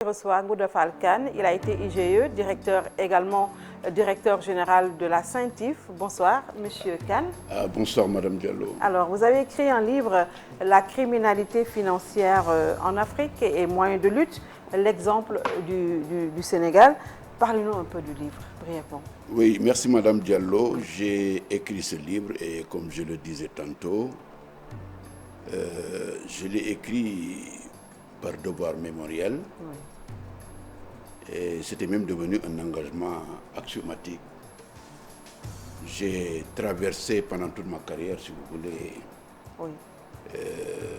reçoit Ngouda Fall Kane. Il a été IGE, également directeur général de la CENTIF. Bonsoir, Monsieur Kane. Bonsoir, Madame Diallo. Alors, vous avez écrit un livre, La criminalité financière en Afrique et moyens de lutte, l'exemple du Sénégal. Parlez-nous un peu du livre, brièvement. Oui, merci, Madame Diallo. J'ai écrit ce livre et comme je le disais tantôt, je l'ai écrit par devoir mémoriel. Oui. Et c'était même devenu un engagement axiomatique. J'ai traversé pendant toute ma carrière, si vous voulez, oui.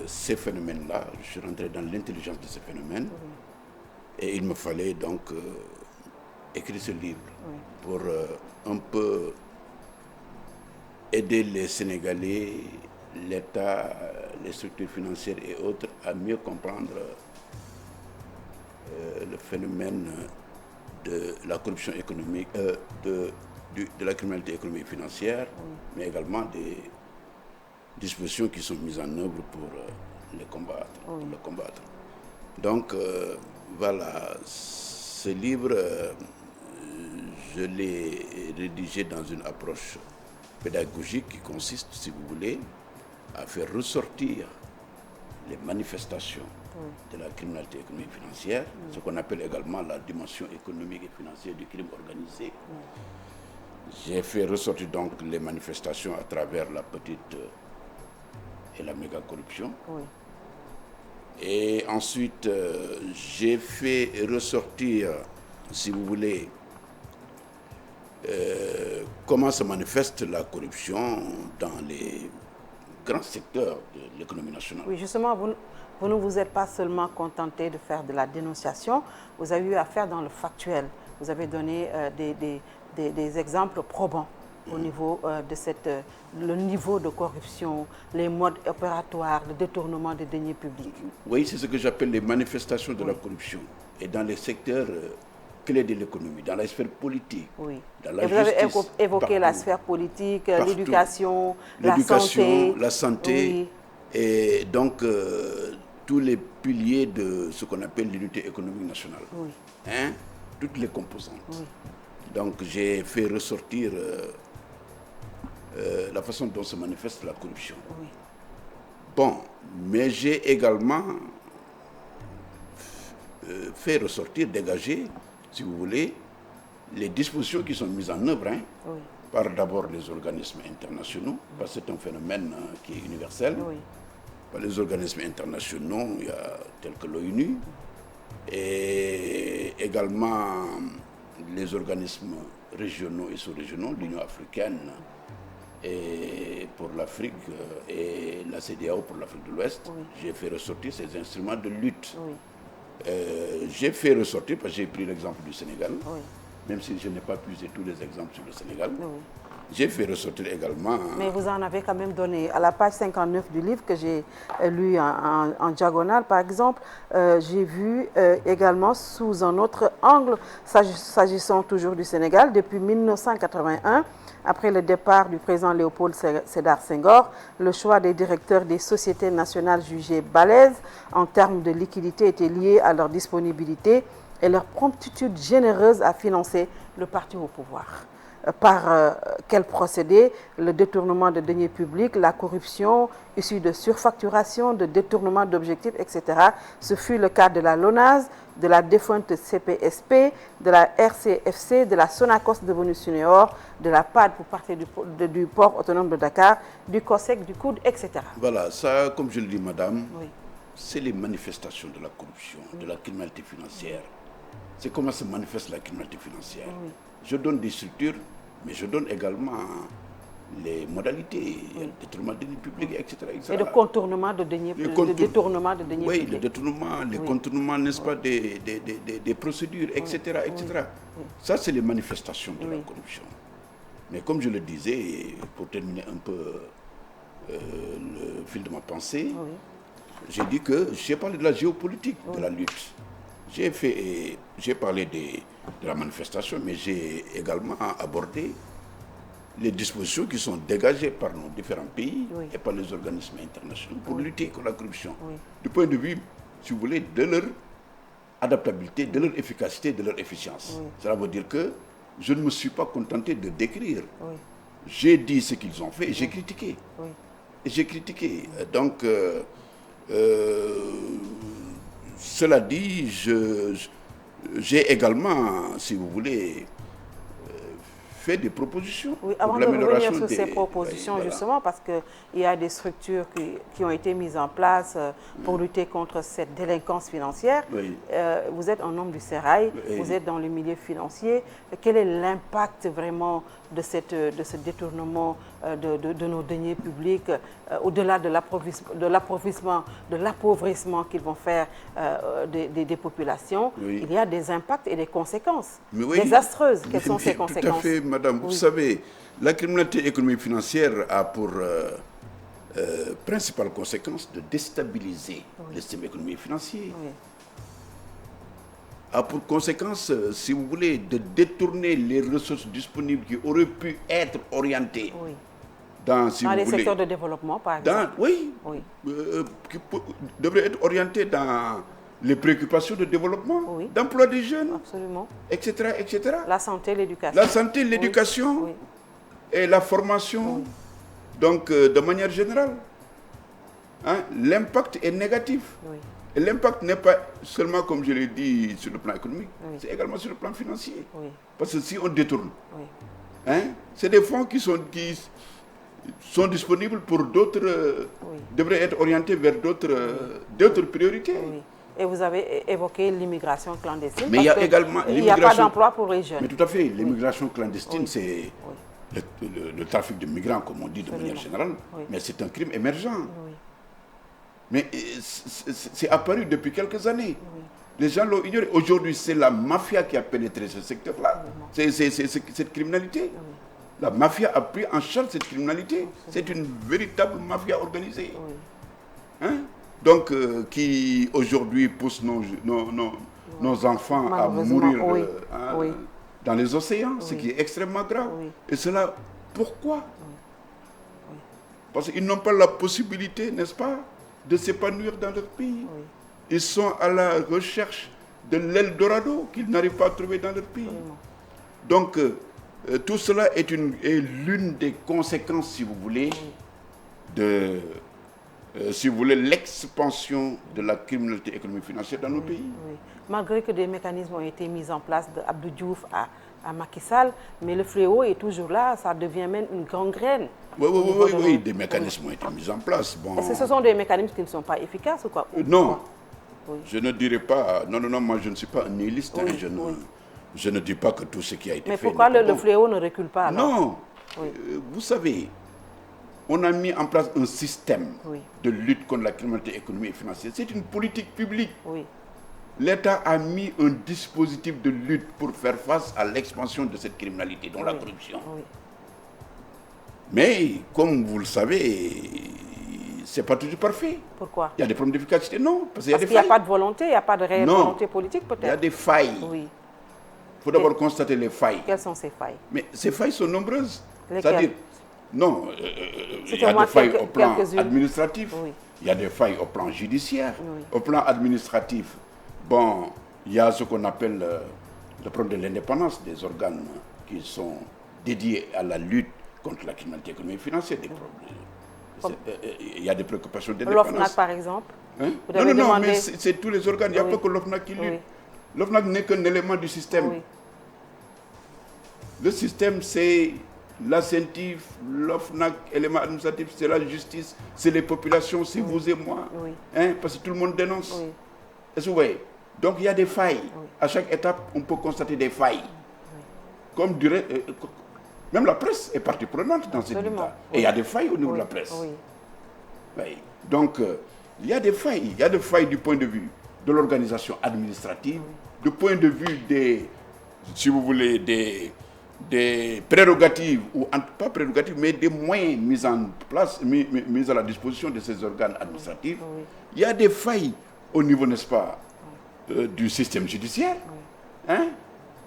Ces phénomènes-là. Je suis rentré dans l'intelligence de ces phénomènes. Oui. Et il me fallait donc écrire ce livre oui. Pour un peu aider les Sénégalais, l'État, les structures financières et autres à mieux comprendre le phénomène de la corruption économique, de la criminalité économique et financière, oui. Mais également des dispositions qui sont mises en œuvre pour les combattre. Oui. Pour le combattre. Donc voilà, ce livre, je l'ai rédigé dans une approche pédagogique qui consiste, si vous voulez, à faire ressortir les manifestations oui. De la criminalité économique et financière, oui. Ce qu'on appelle également la dimension économique et financière du crime organisé. Oui. J'ai fait ressortir donc les manifestations à travers la petite et la méga corruption. Oui. Et ensuite, j'ai fait ressortir, si vous voulez, comment se manifeste la corruption dans les grands secteurs de l'économie nationale. Oui, justement, vous ne vous êtes pas seulement contenté de faire de la dénonciation, vous avez eu à faire dans le factuel. Vous avez donné des exemples probants au niveau de le niveau de corruption, les modes opératoires, le détournement des deniers publics. Oui, c'est ce que j'appelle les manifestations de oui. La corruption. Et dans les secteurs clés de l'économie, dans la sphère politique, oui. Dans la justice. Vous avez évoqué partout. La sphère politique, l'éducation, la santé, oui. Et donc tous les piliers de ce qu'on appelle l'unité économique nationale. Oui. Hein? Toutes les composantes. Oui. Donc j'ai fait ressortir la façon dont se manifeste la corruption. Oui. Bon, mais j'ai également fait ressortir, dégager, si vous voulez, les dispositions qui sont mises en œuvre hein, oui. Par d'abord les organismes internationaux, parce que c'est un phénomène qui est universel. Oui. Par les organismes internationaux, il y a tels que l'ONU, et également les organismes régionaux et sous-régionaux, l'Union africaine et pour l'Afrique et la CEDEAO pour l'Afrique de l'Ouest. Oui. J'ai fait ressortir ces instruments de lutte. Oui. J'ai fait ressortir, parce que j'ai pris l'exemple du Sénégal, oui. Même si je n'ai pas puisé tous les exemples sur le Sénégal. Oui. J'ai fait ressortir également... Mais vous en avez quand même donné. À la page 59 du livre que j'ai lu en diagonale, par exemple, j'ai vu également sous un autre angle, s'agissant toujours du Sénégal, depuis 1981, après le départ du président Léopold Sédar Senghor, le choix des directeurs des sociétés nationales jugées balèzes en termes de liquidité était lié à leur disponibilité et leur promptitude généreuse à financer le parti au pouvoir. Par quel procédé? Le détournement de deniers publics, la corruption issue de surfacturation, de détournement d'objectifs, etc. Ce fut le cas de la LONASE, de la défunte CPSP, de la RCFC, de la Sonacos devenue Suneor, de la PAD pour partir du port autonome de Dakar, du COSEC, du COUD, etc. Voilà, ça, comme je le dis, madame, oui. C'est les manifestations de la corruption, oui. De la criminalité financière. C'est comment se manifeste la criminalité financière. Oui. Je donne des structures, mais je donne également les modalités, oui. Le détournement de deniers publics, etc., etc. Et le contournement de deniers publics. Le détournement de deniers publics. Oui, le détournement, les contournements, n'est-ce pas, des procédures, etc., etc. Oui. Ça, c'est les manifestations de la corruption. Mais comme je le disais, pour terminer un peu le fil de ma pensée, oui. J'ai dit que j'ai parlé de la géopolitique de la lutte. J'ai parlé de la manifestation, mais j'ai également abordé les dispositions qui sont dégagées par nos différents pays oui. Et par les organismes internationaux pour lutter contre la corruption. Oui. Du point de vue, si vous voulez, de leur adaptabilité, de leur efficacité, de leur efficience. Oui. Cela veut dire que je ne me suis pas contenté de décrire. Oui. J'ai dit ce qu'ils ont fait et j'ai critiqué. Oui. Et j'ai critiqué. Donc, cela dit, j'ai également, si vous voulez, fait des propositions. Oui, pour avant de revenir l'amélioration sur ces des... propositions, voilà. justement, parce qu'il y a des structures qui ont été mises en place pour lutter contre cette délinquance financière. Oui. Vous êtes un membre du SERAI, Oui. vous êtes dans le milieu financier. Quel est l'impact vraiment de ce détournement de nos deniers publics, au-delà de l'appauvrissement qu'ils vont faire des populations? Oui. Il y a des impacts et des conséquences Oui, désastreuses. Quelles sont ces tout conséquences? à fait, madame. Oui. Vous savez, la criminalité économique financière a pour principale conséquence de déstabiliser le système économique et financier. Oui. A pour conséquence, si vous voulez, de détourner les ressources disponibles qui auraient pu être orientées Oui. dans, Dans les secteurs de développement, par exemple. oui, Oui. Qui devraient être orientées dans les préoccupations de développement, Oui. d'emploi des jeunes, Absolument. etc., etc. La santé, l'éducation. La santé, l'éducation Oui. et la formation, donc de manière générale. Hein, l'impact est négatif. Oui. Et l'impact n'est pas seulement, comme je l'ai dit, sur le plan économique, Oui. c'est également sur le plan financier. Oui. Parce que si on détourne, Oui. hein, c'est des fonds qui sont disponibles pour d'autres, Oui. devraient être orientés vers d'autres priorités. Oui. Et vous avez évoqué l'immigration clandestine. Mais il y a parce que également il n'y a pas l'immigration- d'emploi pour les jeunes. Mais tout à fait, l'immigration clandestine, Oui. c'est le trafic de migrants, comme on dit de manière générale, Oui. mais c'est un crime émergent. Oui. Mais c'est apparu depuis quelques années. Les gens l'ont ignoré. Aujourd'hui, c'est la mafia qui a pénétré ce secteur-là. C'est cette criminalité. La mafia a pris en charge cette criminalité. C'est une véritable mafia organisée. Oui. Hein? Donc, qui aujourd'hui pousse nos enfants à Malheureusement, mourir oui. Oui. dans les océans, ce qui est extrêmement grave. Oui. Et cela, pourquoi? Parce qu'ils n'ont pas la possibilité, n'est-ce pas, de s'épanouir dans leur pays. Oui. Ils sont à la recherche de l'Eldorado qu'ils n'arrivent pas à trouver dans leur pays. Absolument. Donc, tout cela est l'une des conséquences, si vous voulez, de l'expansion de la criminalité économique financière dans nos pays. Oui. Malgré que des mécanismes ont été mis en place de Abdou Diouf à Macky Sall, mais le fléau est toujours là, ça devient même une gangrène. Oui, des mécanismes ont été mis en place. Bon. Est-ce que ce sont des mécanismes qui ne sont pas efficaces ou quoi? Non, Oui. je ne dirais pas. Non, moi je ne suis pas un nihiliste. Oui, Hein, je ne dis pas que tout ce qui a été Mais fait. pourquoi n'est pas le bon. fléau ne recule pas alors? Non, Oui. Vous savez, on a mis en place un système Oui. de lutte contre la criminalité économique et financière. C'est une politique publique. Oui. L'État a mis un dispositif de lutte pour faire face à l'expansion de cette criminalité, dont la corruption. Oui. Mais, comme vous le savez, c'est pas toujours parfait. Pourquoi? Il y a des problèmes d'efficacité. Non, parce qu'il y a Parce des qu'il n'y a failles. pas de volonté, il n'y a pas de réelle Non. volonté politique Il y a peut-être. des failles. Oui. Il faut d'abord constater les failles. Quelles sont ces failles? Mais ces failles sont nombreuses. Lesquelles? C'est-à-dire, non, il y a Citez-moi des failles au plan quelques-unes. administratif, Oui. il y a des failles au plan judiciaire, Oui. au plan administratif. Bon, il y a ce qu'on appelle le problème de l'indépendance des organes qui sont dédiés à la lutte contre la criminalité économique et financière. Il y a des préoccupations d'indépendance. L'OFNAC par exemple? Hein? Vous avez Non, demandé- mais c'est tous les organes. Il n'y a Oui. pas que l'OFNAC qui lutte. Oui. L'OFNAC n'est qu'un élément du système. Oui. Le système, c'est la CENTIF, l'OFNAC, élément administratif, c'est la justice, c'est les populations, c'est vous et moi. Oui. Hein, parce que tout le monde dénonce. Oui. Est-ce que vous voyez? Donc il y a des failles. À chaque étape, on peut constater des failles. Comme dirait, même la presse est partie prenante dans cette Absolument. lutte. Et il y a des failles au niveau Oui. de la presse. Oui. Oui. Donc, il y a des failles. Il y a des failles du point de vue de l'organisation administrative, du point de vue des, si vous voulez, des prérogatives, ou pas prérogatives, mais des moyens mis en place, mis à la disposition de ces organes administratifs. Oui. Il y a des failles au niveau, n'est-ce pas, du système judiciaire. Hein?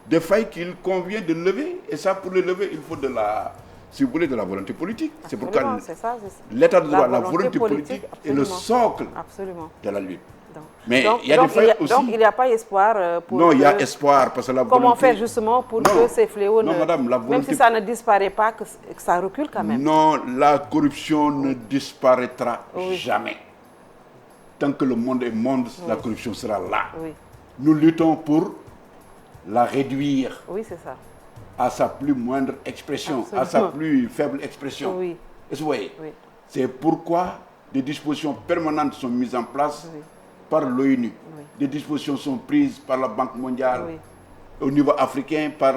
Des failles qu'il convient de lever. Et ça, pour les lever, il faut de la, si vous voulez, de la volonté politique. C'est pourquoi C'est ça, c'est ça. l'état de droit, la volonté volonté politique est le absolument. socle Absolument. de la lutte. Mais il y a des failles aussi. Donc il n'y a pas espoir pour... Non, il y a espoir parce que la volonté... Comment faire justement pour que ces fléaux, madame, la volonté... même si ça ne disparaît pas, que ça recule quand même? Non, la corruption ne disparaîtra jamais. Tant que le monde est monde, la corruption sera là. Oui. Nous luttons pour la réduire. Oui, c'est ça. À sa plus moindre expression, Absolument. à sa plus faible expression. Oui. Vous voyez, Oui. c'est pourquoi des dispositions permanentes sont mises en place par l'ONU. Oui. Des dispositions sont prises par la Banque mondiale, Oui. au niveau africain, par...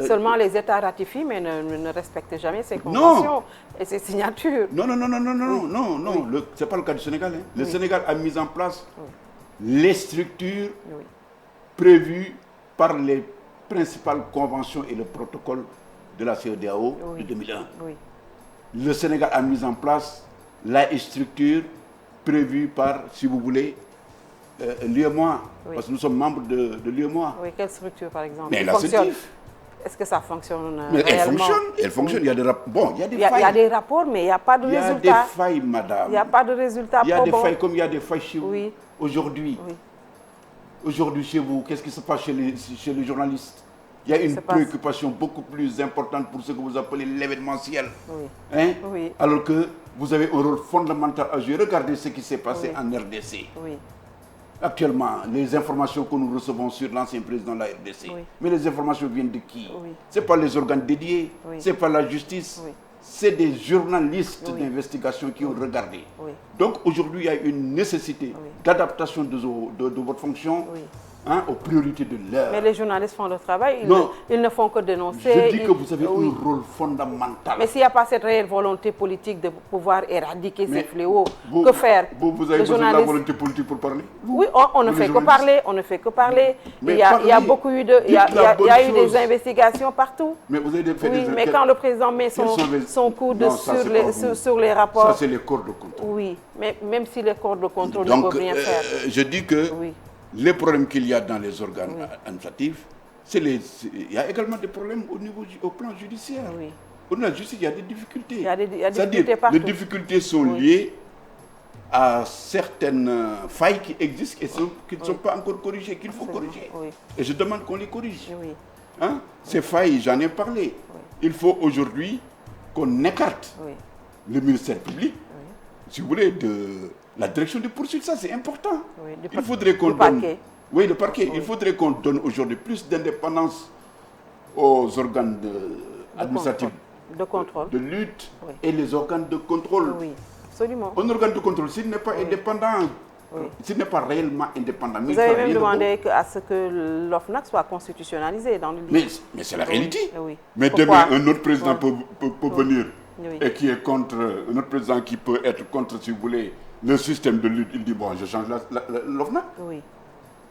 Seulement les États ratifient, mais ne respectent jamais ces conventions et ces signatures. Non, ce n'est pas le cas du Sénégal. Hein. Le Sénégal a mis en place les structures prévues par les principales conventions et le protocole de la CEDEAO de 2001. Oui. Le Sénégal a mis en place la structure prévue par, si vous voulez, l'UEMOA, parce que nous sommes membres de l'UEMOA. Oui, quelle structure par exemple? Mais la CETIF. Est-ce que ça fonctionne mais réellement? Elle fonctionne. Il y a des rapports. Bon, il y a des failles. Il y a des rapports, mais il n'y a pas de résultats. Il y a des failles, madame. Il n'y a pas de résultats. Il y a des failles comme il y a des failles chez vous. Oui. Aujourd'hui. Oui. Aujourd'hui, chez vous, qu'est-ce qui se passe chez les journalistes? Il y a une préoccupation beaucoup plus importante pour ce que vous appelez l'événementiel. Oui. Hein? Oui. Alors que vous avez un rôle fondamental à jouer. Regardez ce qui s'est passé en RDC. Oui. Actuellement, les informations que nous recevons sur l'ancien président de la RDC, mais les informations viennent de qui? Ce n'est pas les organes dédiés, ce n'est pas la justice, c'est des journalistes d'investigation qui ont regardé. Donc aujourd'hui, il y a une nécessité d'adaptation de votre fonction aux priorités de l'heure. Mais les journalistes font le travail, ils ne font que dénoncer. Je dis que vous avez un rôle fondamental. Mais s'il n'y a pas cette réelle volonté politique de pouvoir éradiquer ces fléaux, que faire? Vous avez besoin de la volonté politique pour parler? Oui, on ne fait que parler, on ne fait que parler. Il y a beaucoup eu de, il y a eu des investigations partout. Mais vous avez fait des mais quand le président met son coude sur les rapports... Ça, c'est les corps de contrôle. Oui, mais même si les corps de contrôle ne peuvent rien faire. Je dis que les problèmes qu'il y a dans les organes administratifs, il y a également des problèmes au plan judiciaire. Au niveau de la justice, il y a des difficultés. Il y a des difficultés partout. Les difficultés sont liées à certaines failles qui existent et qui ne sont pas encore corrigées, qu'il faut corriger. Et je demande qu'on les corrige. Hein? Ces failles, j'en ai parlé. Il faut aujourd'hui qu'on écarte le ministère public, si vous voulez, de la direction de poursuite. Ça, c'est important. Il faudrait qu'on donne... Oui, le parquet. Il faudrait qu'on donne aujourd'hui plus d'indépendance aux organes administratifs de contrôle, de lutte et les organes de contrôle. Oui, absolument. Un organe de contrôle, s'il n'est pas indépendant, s'il n'est pas réellement indépendant... Vous avez même demandé à ce que l'OFNAC soit constitutionnalisé dans le livre. Mais c'est la réalité. Mais pourquoi? demain, un autre président peut venir et qui est contre... Un autre président qui peut être contre, si vous voulez, le système de lutte. Il dit, bon, je change l'OFNAC.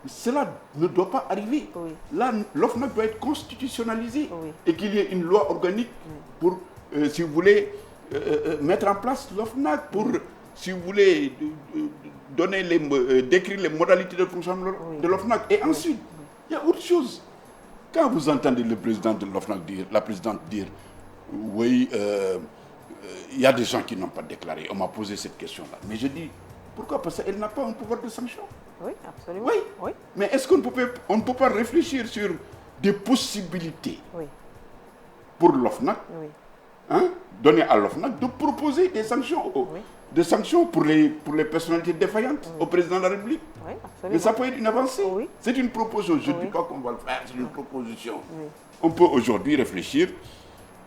Cela ne doit pas arriver. Là, l'OFNAC doit être constitutionnalisé et qu'il y ait une loi organique pour, si vous voulez, mettre en place l'OFNAC pour, si vous voulez, décrire les modalités de fonctionnement de l'OFNAC. Et ensuite, il y a autre chose. Quand vous entendez le président de l'OFNAC dire, la présidente dire, oui, il y a des gens qui n'ont pas déclaré. On m'a posé cette question-là. Mais je dis, pourquoi? Parce qu'elle n'a pas un pouvoir de sanction. Oui, absolument. Oui. Mais est-ce qu'on ne peut pas réfléchir sur des possibilités pour l'OFNAC, donner à l'OFNAC de proposer des sanctions pour les personnalités défaillantes au président de la République? Mais ça peut être une avancée. C'est une proposition. Je ne dis pas qu'on va le faire, c'est une proposition. On peut aujourd'hui réfléchir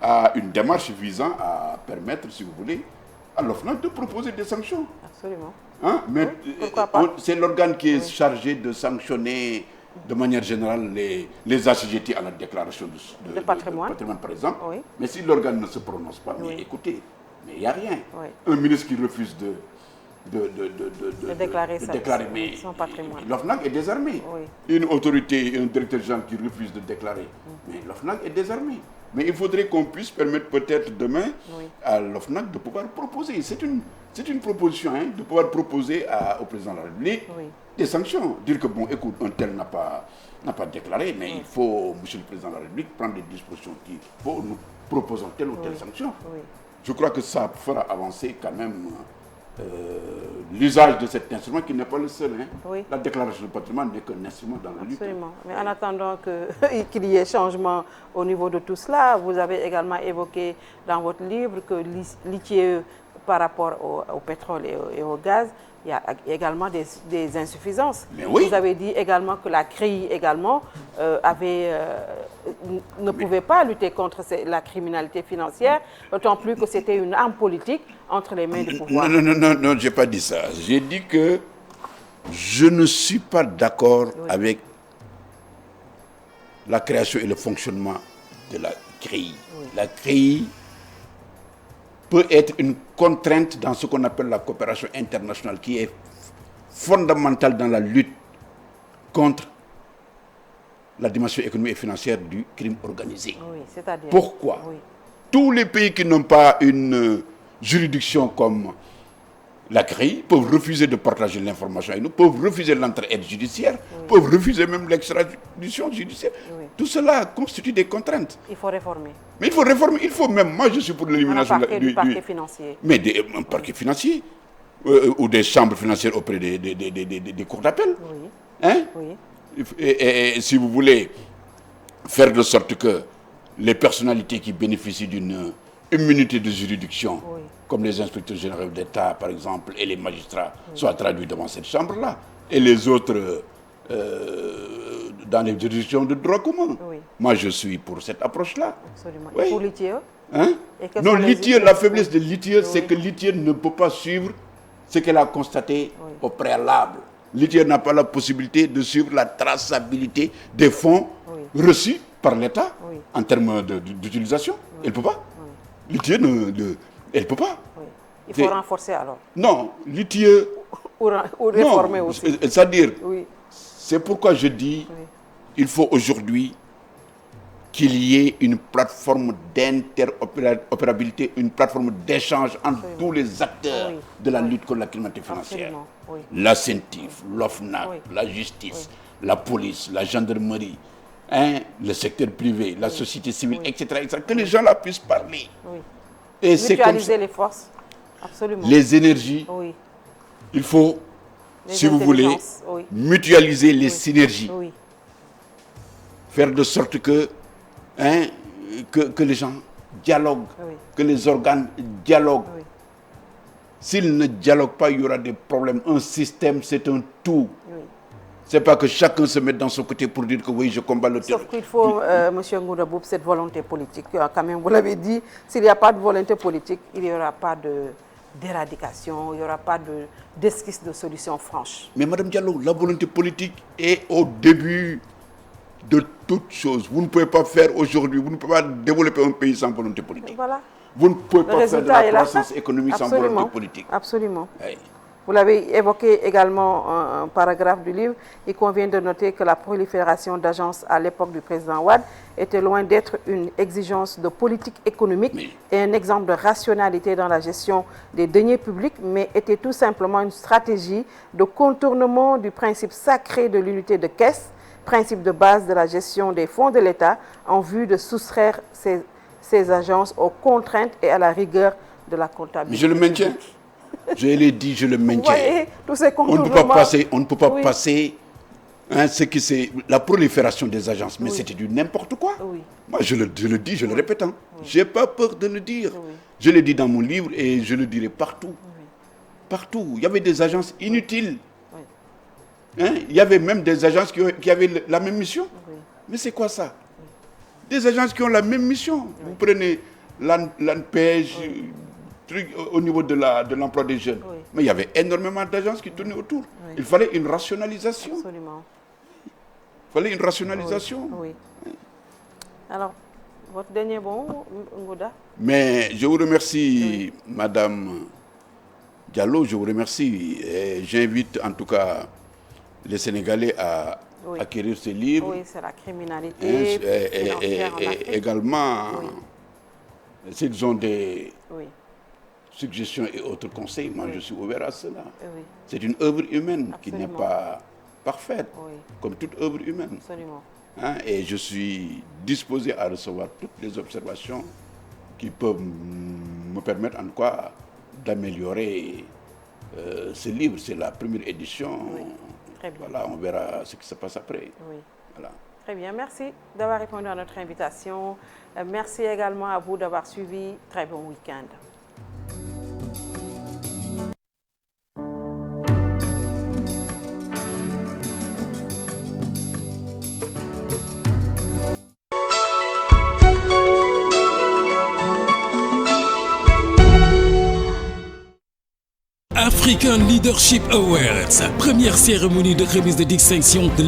à une démarche visant à permettre, si vous voulez, à l'OFNAC de proposer des sanctions. Absolument. Mais c'est l'organe qui est chargé de sanctionner de manière générale les assujettis à la déclaration de patrimoine, par exemple. Mais si l'organe ne se prononce pas, mais écoutez, mais il n'y a rien. Un ministre qui refuse de déclarer son patrimoine. L'OFNAC est désarmé. Une autorité, un directeur général qui refuse de déclarer, mais l'OFNAC est désarmé. Mais il faudrait qu'on puisse permettre peut-être demain à l'OFNAC de pouvoir proposer. C'est une proposition, de pouvoir proposer au président de la République des sanctions. Dire que, bon, écoute, un tel n'a pas déclaré, mais il faut, monsieur le président de la République, prendre des dispositions qui nous proposons telle ou telle sanction. Je crois que ça fera avancer quand même l'usage de cet instrument qui n'est pas le seul. Hein. Oui. La déclaration de patrimoine n'est qu'un instrument dans la lutte. Absolument. Mais en attendant qu'il y ait changement au niveau de tout cela, vous avez également évoqué dans votre livre que l'ITIE, par rapport au pétrole et au gaz, il y a également des insuffisances. Mais oui. Vous avez dit également que la CRI également ne pouvait pas lutter contre la criminalité financière, d'autant plus que c'était une arme politique entre les mains du pouvoir. Non, je n'ai pas dit ça. J'ai dit que je ne suis pas d'accord avec la création et le fonctionnement de la CRI. Oui. La CRI peut être une contrainte dans ce qu'on appelle la coopération internationale, qui est fondamentale dans la lutte contre la dimension économique et financière du crime organisé. Oui, c'est-à-dire... Pourquoi? Tous les pays qui n'ont pas une juridiction comme la CRI peuvent refuser de partager l'information avec nous, peuvent refuser l'entraide judiciaire, peuvent refuser même l'extradition judiciaire. Oui. Tout cela constitue des contraintes. Il faut réformer. Mais il faut réformer, il faut même, moi je suis pour l'élimination du parquet financier. Mais un parquet financier, ou des chambres financières auprès des cours d'appel. Oui. Hein? Oui. Et si vous voulez faire de sorte que les personnalités qui bénéficient d'une immunité de juridiction, comme les inspecteurs généraux d'État, par exemple, et les magistrats, soient traduits devant cette chambre-là, et les autres dans les juridictions de droit commun. Moi, je suis pour cette approche-là. Absolument. Et pour l'ITIE? Hein? Non, l'ITIE, la faiblesse de l'ITIE, c'est que l'ITIE ne peut pas suivre ce qu'elle a constaté au préalable. L'ITIE n'a pas la possibilité de suivre la traçabilité des fonds reçus par l'État en termes d'utilisation. Elle ne peut pas. L'ITIE, elle ne peut pas. Il faut renforcer alors. Non, l'ITIE... Ou réformer aussi. C'est-à-dire, c'est pourquoi je dis il faut aujourd'hui qu'il y ait une plateforme d'interopérabilité, une plateforme d'échange entre tous les acteurs de la lutte contre la criminalité financière. La CENTIF, l'OFNAC, la justice, la police, la gendarmerie, le secteur privé, la société civile, etc., que les gens là puissent parler. Et mutualiser les forces, absolument. Les énergies, il faut, si vous voulez, mutualiser les synergies. Faire de sorte que les gens dialoguent, que les organes dialoguent. S'ils ne dialoguent pas, il y aura des problèmes. Un système, c'est un tout. Ce n'est pas que chacun se mette dans son côté pour dire que oui, je combats le terrorisme. Sauf qu'il faut, M. Ngouda Mboup, cette volonté politique. Quand même, vous l'avez dit, s'il n'y a pas de volonté politique, il n'y aura pas d'éradication, il n'y aura pas d'esquisse de solution franche. Mais Mme Diallo, la volonté politique est au début de toute chose. Vous ne pouvez pas faire aujourd'hui, vous ne pouvez pas développer un pays sans volonté politique. Voilà. Vous ne pouvez pas faire de la croissance économique sans volonté politique. Absolument. Oui. Vous l'avez évoqué également un paragraphe du livre. Il convient de noter que la prolifération d'agences à l'époque du président Wade était loin d'être une exigence de politique économique et un exemple de rationalité dans la gestion des deniers publics, mais était tout simplement une stratégie de contournement du principe sacré de l'unité de caisse, principe de base de la gestion des fonds de l'État, en vue de soustraire ces agences aux contraintes et à la rigueur de la comptabilité. Mais je le maintiens. Je l'ai dit, je le maintiens. Vous voyez, tous ces on ne peut pas passer ce qui c'est la prolifération des agences, mais c'était du n'importe quoi. Moi, je le dis, je le répète. Je n'ai pas peur de le dire. Je l'ai dit dans mon livre et je le dirai partout. Partout. Il y avait des agences inutiles. Il y avait même des agences qui avaient la même mission. Mais c'est quoi ça? Des agences qui ont la même mission. Vous prenez l'ANPEJ, au niveau de l'emploi des jeunes. Mais il y avait énormément d'agences qui tournaient autour. Il fallait une rationalisation. Absolument. Il fallait une rationalisation. Alors, votre dernier mot, Ngouda? Mais je vous remercie, Madame Diallo, je vous remercie. J'invite en tout cas les Sénégalais à acquérir ce livre. Oui, c'est la criminalité financière en Afrique. Et également, s'ils ont des suggestions et autres conseils, moi je suis ouvert à cela. C'est une œuvre humaine qui n'est pas parfaite, comme toute œuvre humaine. Absolument. Et je suis disposé à recevoir toutes les observations qui peuvent me permettre en quoi d'améliorer ce livre, c'est la première édition. Oui. Très bien. Voilà, on verra ce qui se passe après. Oui. Voilà. Très bien, merci d'avoir répondu à notre invitation. Merci également à vous d'avoir suivi. Très bon week-end. African Leadership Awards, première cérémonie de remise de distinction de